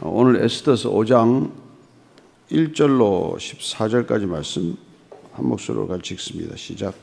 오늘 에스더서 5장 1절로 14절까지 말씀 한 목소리로 같이 읽습니다. 시작.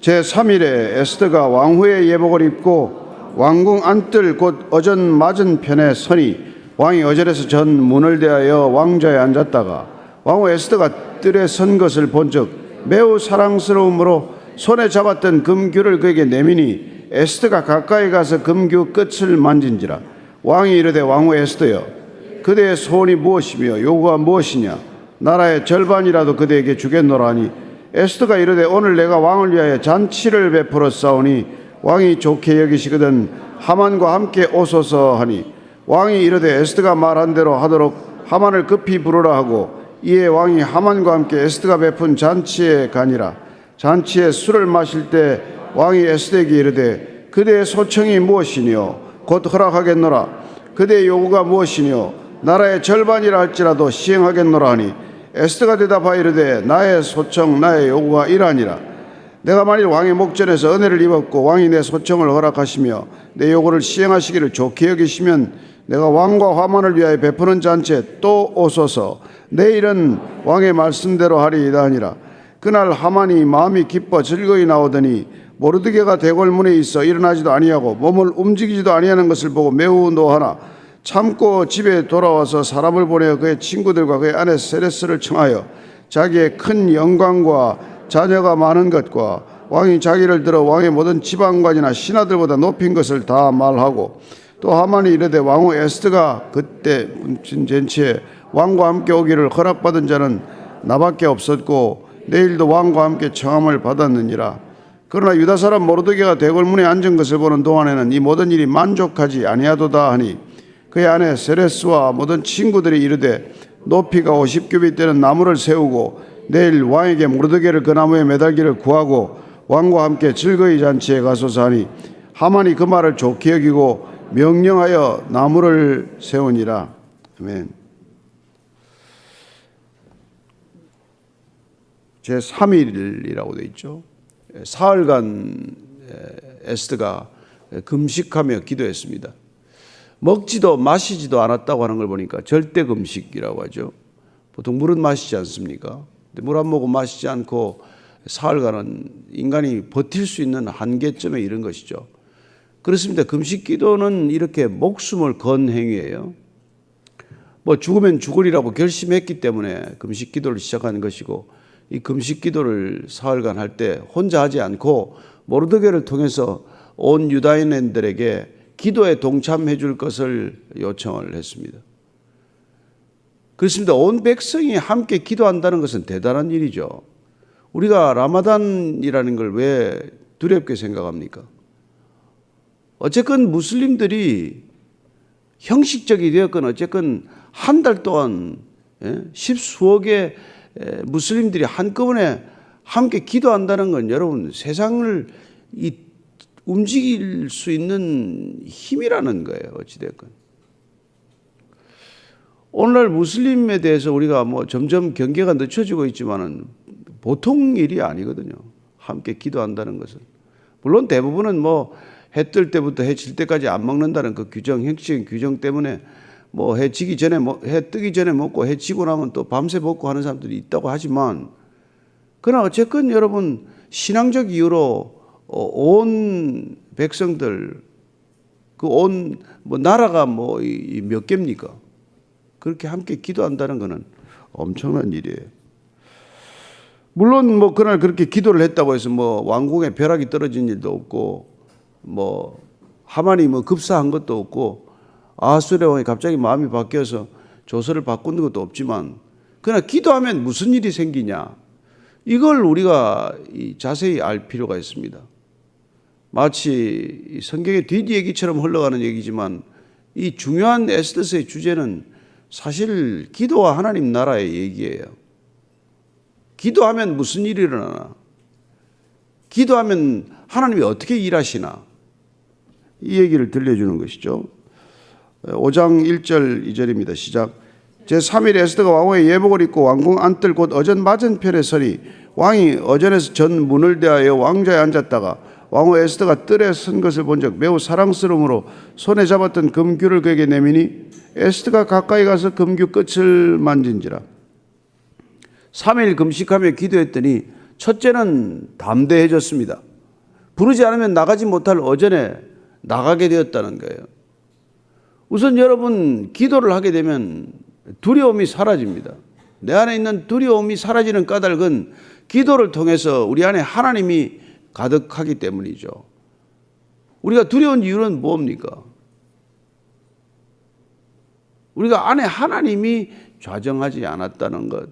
제3일에 에스더가 왕후의 예복을 입고 왕궁 안뜰 곧 어전 맞은편에 서니 왕이 어절에서 전 문을 대하여 왕좌에 앉았다가 왕후 에스더가 뜰에 선 것을 본즉 매우 사랑스러움으로 손에 잡았던 금규를 그에게 내미니 에스더가 가까이 가서 금규 끝을 만진지라. 왕이 이르되 왕후 에스더여 그대의 소원이 무엇이며 요구가 무엇이냐? 나라의 절반이라도 그대에게 주겠노라 하니 에스더가 이르되 오늘 내가 왕을 위하여 잔치를 베풀어 싸우니 왕이 좋게 여기시거든 하만과 함께 오소서 하니 왕이 이르되 에스더가 말한 대로 하도록 하만을 급히 부르라 하고 이에 왕이 하만과 함께 에스더가 베푼 잔치에 가니라. 잔치에 술을 마실 때 왕이 에스더에게 이르되 그대의 소청이 무엇이니요 곧 허락하겠노라. 그대의 요구가 무엇이니요 나라의 절반이라 할지라도 시행하겠노라 하니 에스더가 대답하여 이르되 나의 소청 나의 요구가 이러하니라. 내가 만일 왕의 목전에서 은혜를 입었고 왕이 내 소청을 허락하시며 내 요구를 시행하시기를 좋게 여기시면 내가 왕과 하만을 위하여 베푸는 잔치에 또 오소서. 내일은 왕의 말씀대로 하리이다 하니라. 그날 하만이 마음이 기뻐 즐거이 나오더니 모르드게가 대궐문에 있어 일어나지도 아니하고 몸을 움직이지도 아니하는 것을 보고 매우 노하나 참고 집에 돌아와서 사람을 보내어 그의 친구들과 그의 아내 세레스를 청하여 자기의 큰 영광과 자녀가 많은 것과 왕이 자기를 들어 왕의 모든 지방관이나 신하들보다 높인 것을 다 말하고 또 하만이 이르되 왕후 에스더가 그때 훔친 잔치에 왕과 함께 오기를 허락받은 자는 나밖에 없었고 내일도 왕과 함께 청함을 받았느니라. 그러나 유다 사람 모르드게가 대궐문에 앉은 것을 보는 동안에는 이 모든 일이 만족하지 아니하도다 하니 그의 아내 세레스와 모든 친구들이 이르되 높이가 50규빗 되는 나무를 세우고 내일 왕에게 모르드게를 그 나무에 매달기를 구하고 왕과 함께 즐거이 잔치에 가소서 하니 하만이 그 말을 좋게 여기고 명령하여 나무를 세우니라. 아멘. 제3일이라고 되어 있죠. 사흘간 에스더가 금식하며 기도했습니다. 먹지도 마시지도 않았다고 하는 걸 보니까 절대 금식이라고 하죠. 보통 물은 마시지 않습니까? 물 안 먹고 마시지 않고 사흘간은 인간이 버틸 수 있는 한계점에 이른 것이죠. 그렇습니다. 금식 기도는 이렇게 목숨을 건 행위예요. 죽으면 죽으리라고 결심했기 때문에 금식 기도를 시작하는 것이고 이 금식 기도를 사흘간 할 때 혼자 하지 않고 모르드게를 통해서 온 유다인들에게 기도에 동참해 줄 것을 요청을 했습니다. 그렇습니다. 온 백성이 함께 기도한다는 것은 대단한 일이죠. 우리가 라마단이라는 걸 왜 두렵게 생각합니까? 어쨌건 무슬림들이 형식적이 되었건 어쨌건 한 달 동안 십수억의 무슬림들이 한꺼번에 함께 기도한다는 건 여러분 세상을 움직일 수 있는 힘이라는 거예요. 어찌됐건. 오늘날 무슬림에 대해서 우리가 점점 경계가 늦춰지고 있지만은 보통 일이 아니거든요. 함께 기도한다는 것은. 물론 대부분은 해 뜰 때부터 해 질 때까지 안 먹는다는 그 규정, 형식적인 규정 때문에 해 지기 전에 해 뜨기 전에 먹고 해 지고 나면 또 밤새 먹고 하는 사람들이 있다고 하지만 그러나 어쨌건 여러분 신앙적 이유로 온 백성들 그 온 나라가 몇 개입니까? 그렇게 함께 기도한다는 것은 엄청난 일이에요. 물론 그날 그렇게 기도를 했다고 해서 왕궁에 벼락이 떨어진 일도 없고 하만이 급사한 것도 없고 아하수레 왕이 갑자기 마음이 바뀌어서 조서를 바꾸는 것도 없지만 그러나 기도하면 무슨 일이 생기냐 이걸 우리가 자세히 알 필요가 있습니다. 마치 성경의 뒷얘기처럼 흘러가는 얘기지만 이 중요한 에스더서의 주제는 사실 기도와 하나님 나라의 얘기예요. 기도하면 무슨 일이 일어나나? 기도하면 하나님이 어떻게 일하시나? 이 얘기를 들려주는 것이죠. 5장 1절 2절입니다. 시작. 제3일 에스더가 왕후의 예복을 입고 왕궁 안뜰 곧 어전 맞은편에 서니 왕이 어전에서 전 문을 대하여 왕좌에 앉았다가 왕후 에스더가 뜰에 선 것을 본즉 매우 사랑스러움으로 손에 잡았던 금규를 그에게 내미니 에스더가 가까이 가서 금규 끝을 만진지라. 3일 금식하며 기도했더니 첫째는 담대해졌습니다. 부르지 않으면 나가지 못할 어전에 나가게 되었다는 거예요. 우선 여러분, 기도를 하게 되면 두려움이 사라집니다. 내 안에 있는 두려움이 사라지는 까닭은 기도를 통해서 우리 안에 하나님이 가득하기 때문이죠. 우리가 두려운 이유는 뭡니까? 우리가 안에 하나님이 좌정하지 않았다는 것,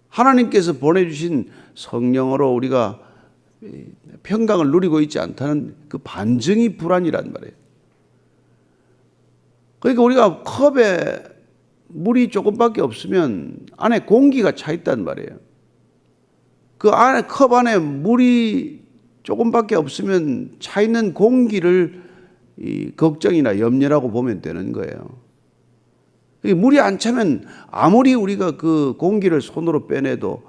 하나님께서 보내주신 성령으로 우리가 평강을 누리고 있지 않다는 그 반증이 불안이란 말이에요. 그러니까 우리가 컵에 물이 조금밖에 없으면 안에 공기가 차 있단 말이에요. 그 안에 컵 안에 물이 조금밖에 없으면 차 있는 공기를 이 걱정이나 염려라고 보면 되는 거예요. 물이 안 차면 아무리 우리가 그 공기를 손으로 빼내도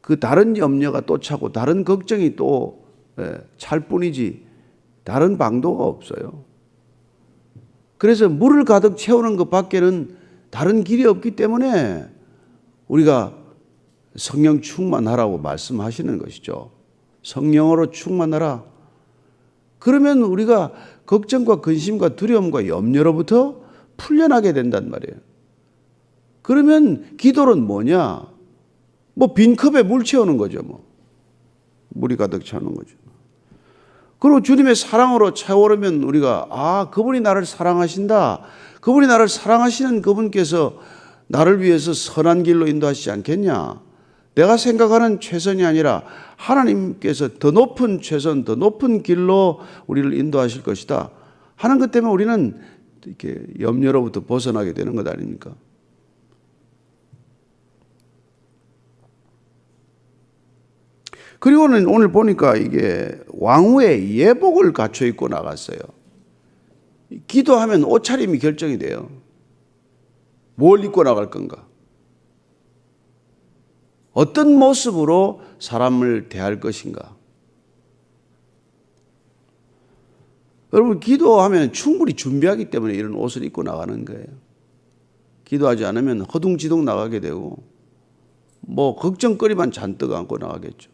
그 다른 염려가 또 차고 다른 걱정이 또 찰 뿐이지 다른 방도가 없어요. 그래서 물을 가득 채우는 것 밖에는 다른 길이 없기 때문에 우리가 성령 충만하라고 말씀하시는 것이죠. 성령으로 충만하라. 그러면 우리가 걱정과 근심과 두려움과 염려로부터 풀려나게 된단 말이에요. 그러면 기도는 뭐냐? 뭐 빈 컵에 물 채우는 거죠. 뭐 물이 가득 차는 거죠. 그리고 주님의 사랑으로 차오르면 우리가 그분이 나를 사랑하신다. 그분이 나를 사랑하시는 그분께서 나를 위해서 선한 길로 인도하시지 않겠냐. 내가 생각하는 최선이 아니라 하나님께서 더 높은 최선, 더 높은 길로 우리를 인도하실 것이다 하는 것 때문에 우리는 이렇게 염려로부터 벗어나게 되는 것 아닙니까? 그리고는 오늘 보니까 이게 왕후의 예복을 갖춰 입고 나갔어요. 기도하면 옷차림이 결정이 돼요. 뭘 입고 나갈 건가? 어떤 모습으로 사람을 대할 것인가? 여러분, 기도하면 충분히 준비하기 때문에 이런 옷을 입고 나가는 거예요. 기도하지 않으면 허둥지둥 나가게 되고 뭐 걱정거리만 잔뜩 안고 나가겠죠.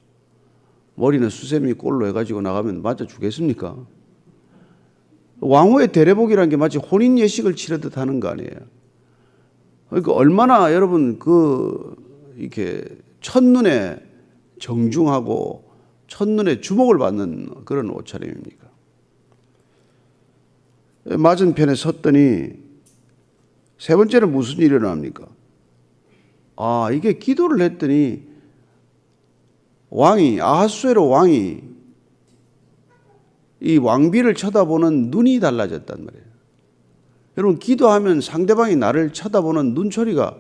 머리는 수세미 꼴로 해가지고 나가면 맞아 주겠습니까? 왕후의 대례복이라는 게 마치 혼인 예식을 치르듯 하는 거 아니에요. 그러니까 얼마나 여러분 이렇게 첫눈에 정중하고 첫눈에 주목을 받는 그런 옷차림입니까? 맞은편에 섰더니 세 번째는 무슨 일이 일어납니까? 이게 기도를 했더니 아하수에로 왕이 이 왕비를 쳐다보는 눈이 달라졌단 말이에요. 여러분, 기도하면 상대방이 나를 쳐다보는 눈초리가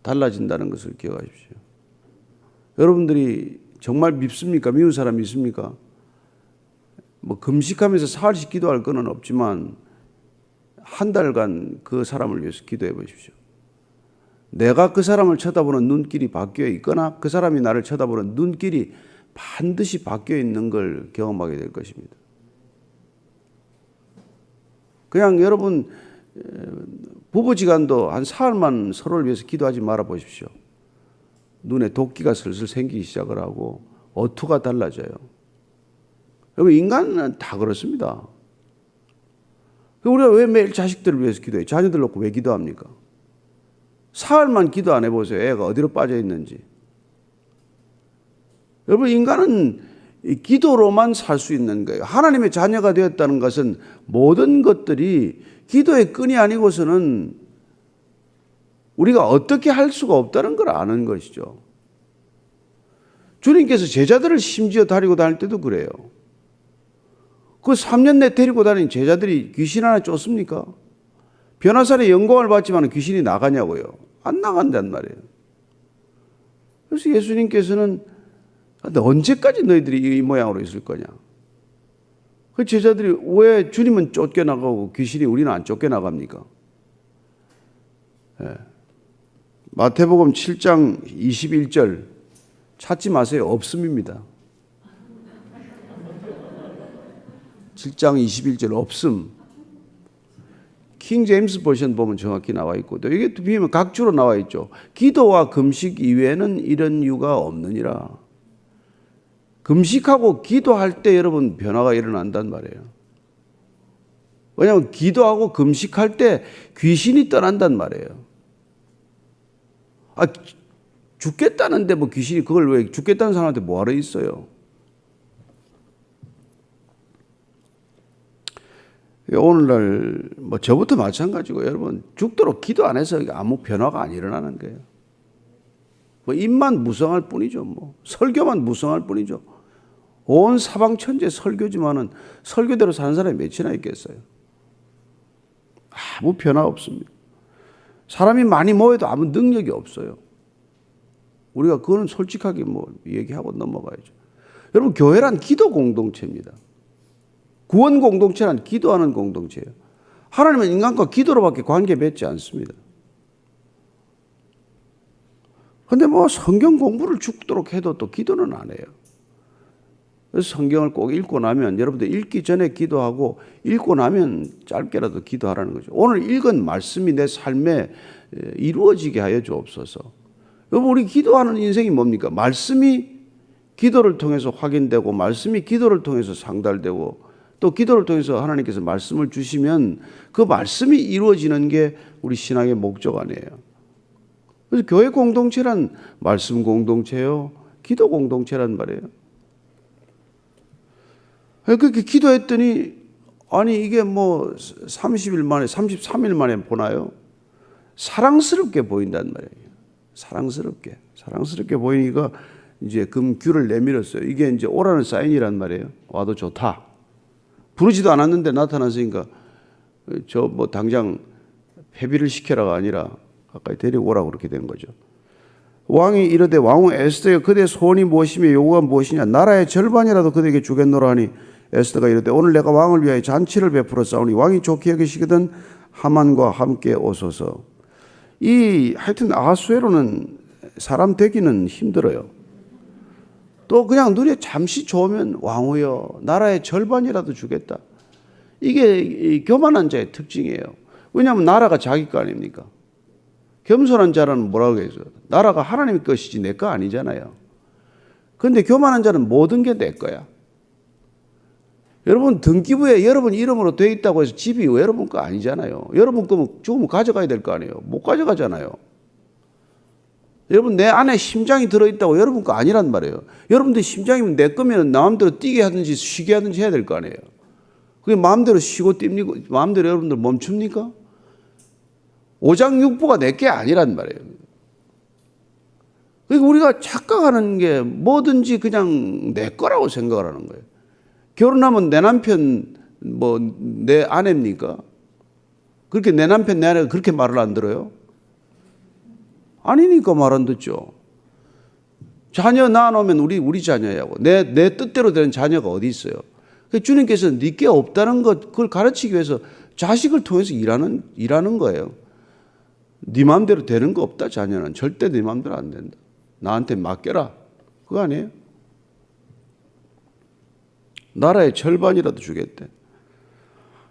달라진다는 것을 기억하십시오. 여러분들이 정말 밉습니까? 미운 사람 있습니까? 뭐 금식하면서 사흘씩 기도할 건 없지만 한 달간 그 사람을 위해서 기도해 보십시오. 내가 그 사람을 쳐다보는 눈길이 바뀌어 있거나 그 사람이 나를 쳐다보는 눈길이 반드시 바뀌어 있는 걸 경험하게 될 것입니다. 그냥 여러분 부부지간도 한 사흘만 서로를 위해서 기도하지 말아 보십시오. 눈에 도끼가 슬슬 생기기 시작을 하고 어투가 달라져요. 여러분, 인간은 다 그렇습니다. 우리가 왜 매일 자식들을 위해서 기도해요? 자녀들 놓고 왜 기도합니까? 사흘만 기도 안 해보세요. 애가 어디로 빠져 있는지. 여러분, 인간은 기도로만 살 수 있는 거예요. 하나님의 자녀가 되었다는 것은 모든 것들이 기도의 끈이 아니고서는 우리가 어떻게 할 수가 없다는 걸 아는 것이죠. 주님께서 제자들을 심지어 데리고 다닐 때도 그래요. 그 3년 내 데리고 다닌 제자들이 귀신 하나 쫓습니까? 변화산의 영광을 받지만 귀신이 나가냐고요. 안 나간단 말이에요. 그래서 예수님께서는 근데 언제까지 너희들이 이 모양으로 있을 거냐? 그 제자들이 왜 주님은 쫓겨나가고 귀신이 우리는 안 쫓겨나갑니까? 네. 마태복음 7장 21절 찾지 마세요. 없음입니다. 7장 21절 없음. 킹 제임스 버전 보면 정확히 나와 있고 또 이게 비면 각주로 나와 있죠. 기도와 금식 이외에는 이런 이유가 없느니라. 금식하고 기도할 때 여러분 변화가 일어난단 말이에요. 왜냐하면 기도하고 금식할 때 귀신이 떠난단 말이에요. 죽겠다는데 뭐 귀신이 그걸 왜 죽겠다는 사람한테 뭐하러 있어요? 오늘날 뭐 저부터 마찬가지고 여러분 죽도록 기도 안 해서 아무 변화가 안 일어나는 거예요. 뭐 입만 무성할 뿐이죠. 뭐 설교만 무성할 뿐이죠. 온 사방 천재 설교지만은 설교대로 사는 사람이 몇이나 있겠어요. 아무 변화 없습니다. 사람이 많이 모여도 아무 능력이 없어요. 우리가 그거는 솔직하게 뭐 얘기하고 넘어가야죠. 여러분 교회란 기도 공동체입니다. 구원 공동체란 기도하는 공동체예요. 하나님은 인간과 기도로밖에 관계 맺지 않습니다. 그런데 뭐 성경 공부를 죽도록 해도 또 기도는 안 해요. 그래서 성경을 꼭 읽고 나면 여러분들 읽기 전에 기도하고 읽고 나면 짧게라도 기도하라는 거죠. 오늘 읽은 말씀이 내 삶에 이루어지게 하여 주옵소서. 여러분 우리 기도하는 인생이 뭡니까? 말씀이 기도를 통해서 확인되고 말씀이 기도를 통해서 상달되고 또 기도를 통해서 하나님께서 말씀을 주시면 그 말씀이 이루어지는 게 우리 신앙의 목적 아니에요. 그래서 교회 공동체란 말씀 공동체요, 기도 공동체란 말이에요. 그렇게 기도했더니 아니 이게 뭐 30일 만에 33일 만에 보나요? 사랑스럽게 보인단 말이에요. 사랑스럽게 보이니까 이제 금귤을 내밀었어요. 이게 이제 오라는 사인이란 말이에요. 와도 좋다. 부르지도 않았는데 나타났으니까 저 뭐 당장 회비를 시켜라가 아니라 가까이 데리고 오라고 그렇게 된 거죠. 왕이 이르되 왕후 에스더여 그대 소원이 무엇이며 요구가 무엇이냐 나라의 절반이라도 그대에게 주겠노라 하니 에스더가 이르되 오늘 내가 왕을 위하여 잔치를 베풀어 싸우니 왕이 좋게 여기시거든 하만과 함께 오소서. 하여튼 아하수에로는 사람 되기는 힘들어요. 또 그냥 눈에 잠시 좋으면 왕후여 나라의 절반이라도 주겠다. 이게 교만한 자의 특징이에요. 왜냐하면 나라가 자기 거 아닙니까? 겸손한 자는 뭐라고 해서 나라가 하나님의 것이지 내 거 아니잖아요. 그런데 교만한 자는 모든 게 내 거야. 여러분 등기부에 여러분 이름으로 돼 있다고 해서 집이 여러분 거 아니잖아요. 여러분 거면 죽으면 가져가야 될 거 아니에요. 못 가져가잖아요. 여러분 내 안에 심장이 들어있다고 여러분 거 아니란 말이에요. 여러분들 심장이면 내 거면 마음대로 뛰게 하든지 쉬게 하든지 해야 될 거 아니에요. 그게 마음대로 쉬고 뜁니까? 마음대로 여러분들 멈춥니까? 오장육부가 내 게 아니란 말이에요. 그러니까 우리가 착각하는 게 뭐든지 그냥 내 거라고 생각을 하는 거예요. 결혼하면 내 남편 뭐 내 아내입니까? 그렇게 내 남편 내 아내가 그렇게 말을 안 들어요? 아니니까 말 안 듣죠. 자녀 낳아놓으면 우리 자녀야고 내 뜻대로 되는 자녀가 어디 있어요? 주님께서 네게 없다는 것 그걸 가르치기 위해서 자식을 통해서 일하는 거예요. 네 마음대로 되는 거 없다 자녀는 절대 네 마음대로 안 된다. 나한테 맡겨라. 그거 아니에요? 나라의 절반이라도 주겠대.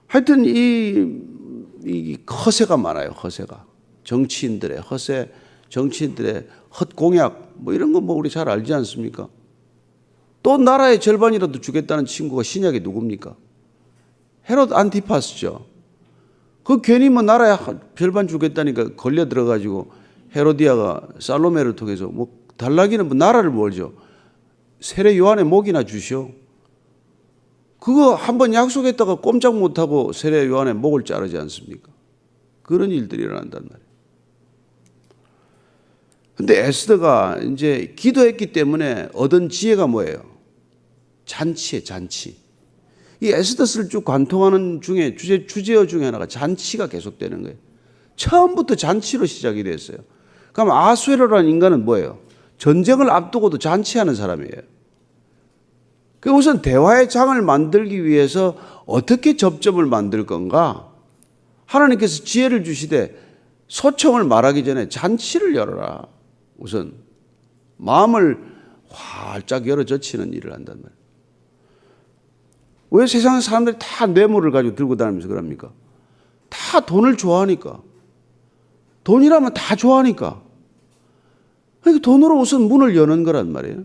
하여튼 이 허세가 많아요. 허세가 정치인들의 허세, 정치인들의 헛공약 뭐 이런 거 뭐 우리 잘 알지 않습니까? 또 나라의 절반이라도 주겠다는 친구가 신약에 누굽니까? 헤롯 안티파스죠. 그 괜히 뭐 나라의 절반 주겠다니까 걸려 들어가지고 헤로디아가 살로메를 통해서 뭐 달라기는 뭐 나라를 몰죠. 세례 요한의 목이나 주시오. 그거 한번 약속했다가 꼼짝 못하고 세례 요한의 목을 자르지 않습니까? 그런 일들이 일어난단 말이에요. 근데 에스더가 이제 기도했기 때문에 얻은 지혜가 뭐예요? 잔치에 잔치. 이 에스더스를 쭉 관통하는 중에 주제어 중에 하나가 잔치가 계속되는 거예요. 처음부터 잔치로 시작이 됐어요. 그럼 아수에로라는 인간은 뭐예요? 전쟁을 앞두고도 잔치하는 사람이에요. 우선 대화의 장을 만들기 위해서 어떻게 접점을 만들 건가? 하나님께서 지혜를 주시되 소청을 말하기 전에 잔치를 열어라. 우선 마음을 활짝 열어 젖히는 일을 한단 말이에요. 왜 세상 사람들이 다 뇌물을 가지고 들고 다니면서 그럽니까? 다 돈을 좋아하니까. 돈이라면 다 좋아하니까. 그러니까 돈으로 우선 문을 여는 거란 말이에요.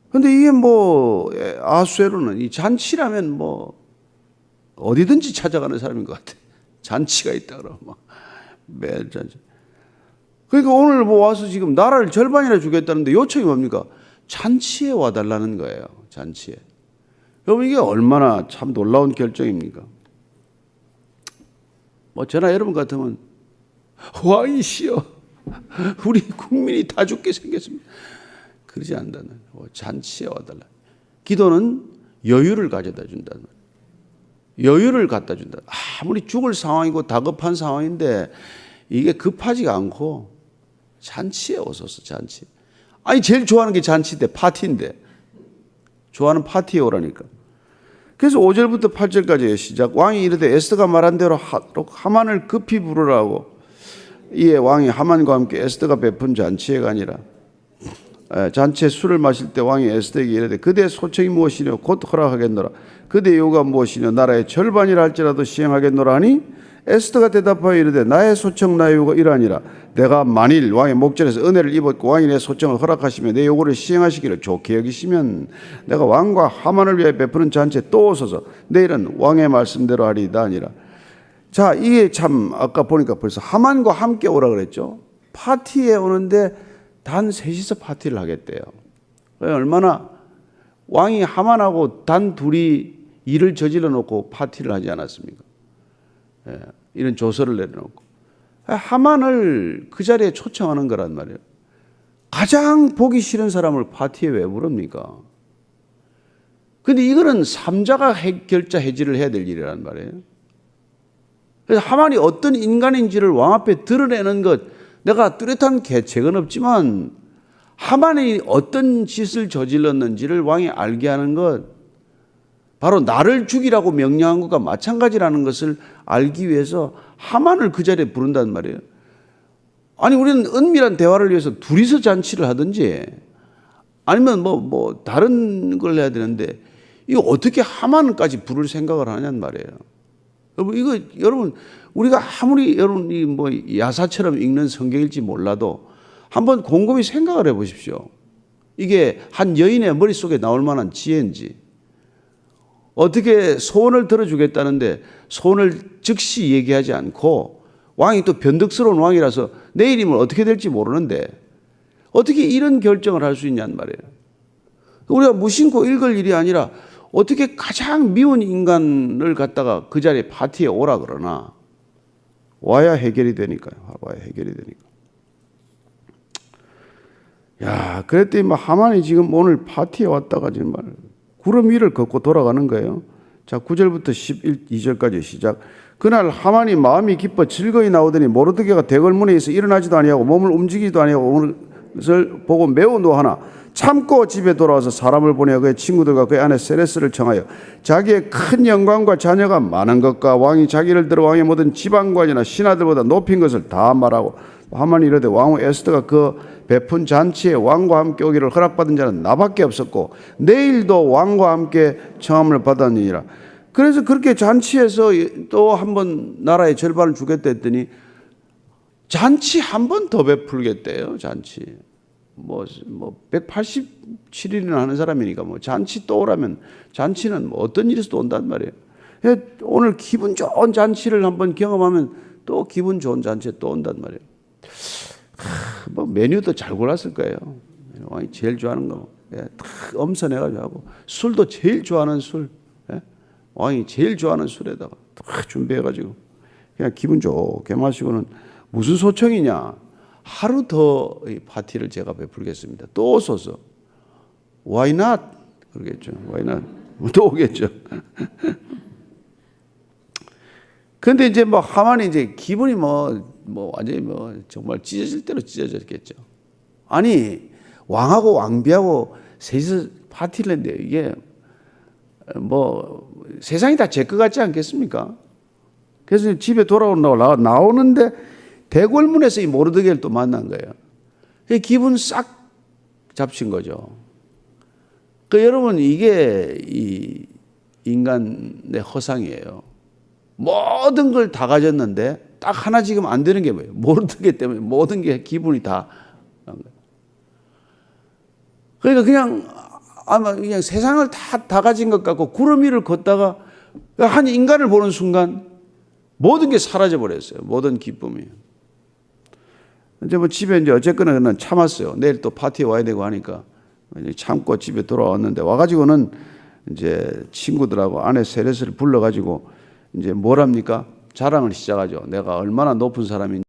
근데 이게 뭐 아수에로는 이 잔치라면 뭐 어디든지 찾아가는 사람인 것 같아. 잔치가 있다 그러면 막 매일 잔치. 그러니까 오늘 뭐 와서 지금 나라를 절반이나 주겠다는데 요청이 뭡니까? 잔치에 와달라는 거예요. 잔치에. 여러분 이게 얼마나 참 놀라운 결정입니까? 뭐 저나 여러분 같으면 왕이시여 우리 국민이 다 죽게 생겼습니다. 그러지 않는다는 잔치에 와달라. 기도는 여유를 가져다 준다는 거예요. 여유를 갖다 준다. 아무리 죽을 상황이고 다급한 상황인데 이게 급하지가 않고 잔치에 오소서. 잔치. 아니 제일 좋아하는 게 잔치인데 파티인데 좋아하는 파티에 오라니까. 그래서 5절부터 8절까지의 시작. 왕이 이르되 에스더가 말한 대로 하만을 급히 부르라고. 이에 왕이 하만과 함께 에스더가 베푼 잔치에 가니라. 잔치에 술을 마실 때 왕이 에스더에게 이르되 그대의 소청이 무엇이뇨 곧 허락하겠노라. 그대의 요구가 무엇이뇨 나라의 절반이라 할지라도 시행하겠노라 하니 에스더가 대답하여 이르되 나의 소청 나의 요구가 이러하니라. 내가 만일 왕의 목전에서 은혜를 입었고 왕이 내 소청을 허락하시며 내 요구를 시행하시기를 좋게 여기시면 내가 왕과 하만을 위하여 베푸는 잔치에 또 오소서. 내일은 왕의 말씀대로 하리이다 아니라. 자, 이게 참 아까 보니까 벌써 하만과 함께 오라 그랬죠. 파티에 오는데 단 셋이서 파티를 하겠대요. 얼마나 왕이 하만하고 단 둘이 일을 저질러 놓고 파티를 하지 않았습니까? 예, 이런 조서를 내려놓고 하만을 그 자리에 초청하는 거란 말이에요. 가장 보기 싫은 사람을 파티에 왜 부릅니까? 근데 이거는 삼자가 결자 해지를 해야 될 일이란 말이에요. 그래서 하만이 어떤 인간인지를 왕 앞에 드러내는 것, 내가 뚜렷한 계책은 없지만 하만이 어떤 짓을 저질렀는지를 왕이 알게 하는 것, 바로 나를 죽이라고 명령한 것과 마찬가지라는 것을 알기 위해서 하만을 그 자리에 부른단 말이에요. 아니 우리는 은밀한 대화를 위해서 둘이서 잔치를 하든지 아니면 뭐 다른 걸 해야 되는데 이거 어떻게 하만까지 부를 생각을 하냔 말이에요. 여러분 우리가 아무리 여러분이 뭐 야사처럼 읽는 성경일지 몰라도 한번 곰곰이 생각을 해보십시오. 이게 한 여인의 머릿속에 나올 만한 지혜인지, 어떻게 소원을 들어주겠다는데 소원을 즉시 얘기하지 않고, 왕이 또 변덕스러운 왕이라서 내일이면 어떻게 될지 모르는데 어떻게 이런 결정을 할 수 있냔 말이에요. 우리가 무심코 읽을 일이 아니라 어떻게 가장 미운 인간을 갖다가 그 자리에 파티에 오라 그러나 와야 해결이 되니까요. 와야 해결이 되니까. 야, 그랬더니 뭐 하만이 지금 오늘 파티에 왔다가 정말 구름 위를 걷고 돌아가는 거예요. 자, 9절부터 12절까지 시작. 그날 하만이 마음이 기뻐 즐거이 나오더니 모르드게가 대궐문에서 일어나지도 아니하고 몸을 움직이지도 아니하고 오는 것을 보고 매우 노하나 참고 집에 돌아와서 사람을 보내어 그의 친구들과 그의 아내 세레스를 청하여 자기의 큰 영광과 자녀가 많은 것과 왕이 자기를 들어 왕의 모든 지방관이나 신하들보다 높인 것을 다 말하고, 하만이 이르되 왕후 에스더가 그 베푼 잔치에 왕과 함께 오기를 허락받은 자는 나밖에 없었고 내일도 왕과 함께 청함을 받았느니라. 그래서 그렇게 잔치에서 또 한 번 나라의 절반을 주겠다 했더니 잔치 한 번 더 베풀겠대요. 잔치. 뭐 187일이나 하는 사람이니까 뭐 잔치 또 오라면 잔치는 뭐 어떤 일에서도 온단 말이에요. 오늘 기분 좋은 잔치를 한번 경험하면 또 기분 좋은 잔치에 또 온단 말이에요. 뭐 메뉴도 잘 골랐을 거예요. 왕이 제일 좋아하는 거 엄선해가지고 하고, 술도 제일 좋아하는 술, 왕이 제일 좋아하는 술에다가 준비해가지고 그냥 기분 좋게 마시고는 무슨 소청이냐, 하루 더 이 파티를 제가 베풀겠습니다. 또 오소서. Why not? 그러겠죠. Why not? 또 오겠죠. 근데 이제 뭐 하만이 이제 기분이 완전히 정말 찢어질 대로 찢어졌겠죠. 아니, 왕하고 왕비하고 셋이서 파티를 했는데 이게 세상이 다 제 것 같지 않겠습니까? 그래서 집에 돌아온다고 나오는데 대궐문에서 이 모르드게를 또 만난 거예요. 기분 싹 잡친 거죠. 여러분 이게 이 인간의 허상이에요. 모든 걸 다 가졌는데 딱 하나 지금 안 되는 게 뭐예요? 모르는 게 때문에 모든 게 기분이 다. 그러니까 그냥 아마 그냥 세상을 다 가진 것 같고 구름 위를 걷다가 한 인간을 보는 순간 모든 게 사라져 버렸어요. 모든 기쁨이. 이제 뭐 집에 이제 어쨌거나 그냥 참았어요. 내일 또 파티에 와야 되고 하니까 참고 집에 돌아왔는데 와가지고는 이제 친구들하고 아내 셋을 불러가지고 이제 뭘 합니까? 자랑을 시작하죠. 내가 얼마나 높은 사람인지.